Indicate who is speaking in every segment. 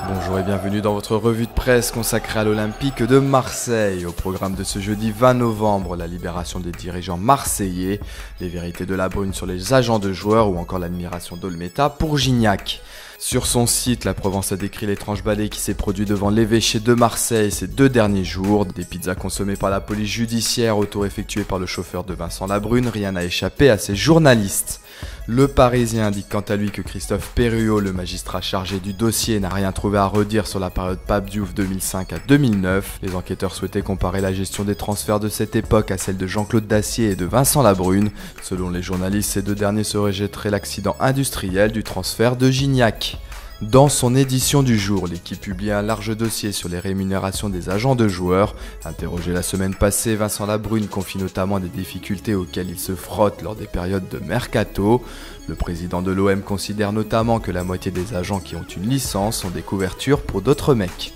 Speaker 1: Bonjour et bienvenue dans votre revue de presse consacrée à l'Olympique de Marseille. Au programme de ce jeudi 20 novembre, la libération des dirigeants marseillais, les vérités de la Brune sur les agents de joueurs ou encore l'admiration d'Olmeta pour Gignac. Sur son site, la Provence a décrit l'étrange balai qui s'est produit devant l'évêché de Marseille ces 2 derniers jours. Des pizzas consommées par la police judiciaire, autour effectué par le chauffeur de Vincent Labrune, rien n'a échappé à ces journalistes. Le Parisien indique quant à lui que Christophe Perruot, le magistrat chargé du dossier, n'a rien trouvé à redire sur la période Pape Diouf 2005 à 2009. Les enquêteurs souhaitaient comparer la gestion des transferts de cette époque à celle de Jean-Claude Dacier et de Vincent Labrune. Selon les journalistes, ces 2 derniers se rejetteraient l'accident industriel du transfert de Gignac. Dans son édition du jour, l'équipe publie un large dossier sur les rémunérations des agents de joueurs. Interrogé la semaine passée, Vincent Labrune confie notamment des difficultés auxquelles il se frotte lors des périodes de mercato. Le président de l'OM considère notamment que la moitié des agents qui ont une licence ont des couvertures pour d'autres mecs.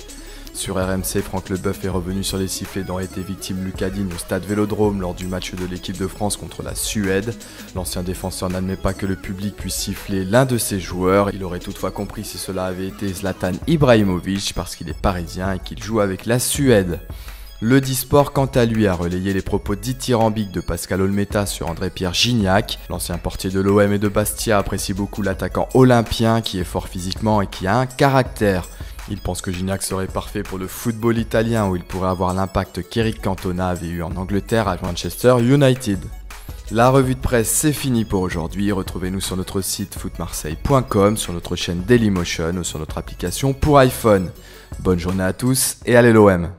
Speaker 1: Sur RMC, Franck Leboeuf est revenu sur les sifflets dont a été victime Lucas Digne au stade Vélodrome lors du match de l'équipe de France contre la Suède. L'ancien défenseur n'admet pas que le public puisse siffler l'un de ses joueurs. Il aurait toutefois compris si cela avait été Zlatan Ibrahimovic parce qu'il est parisien et qu'il joue avec la Suède. Le Disport, quant à lui, a relayé les propos dithyrambiques de Pascal Olmeta sur André-Pierre Gignac. L'ancien portier de l'OM et de Bastia apprécie beaucoup l'attaquant olympien qui est fort physiquement et qui a un caractère. Il pense que Gignac serait parfait pour le football italien où il pourrait avoir l'impact qu'Eric Cantona avait eu en Angleterre à Manchester United. La revue de presse, c'est fini pour aujourd'hui. Retrouvez-nous sur notre site footmarseille.com, sur notre chaîne Dailymotion ou sur notre application pour iPhone. Bonne journée à tous et allez l'OM!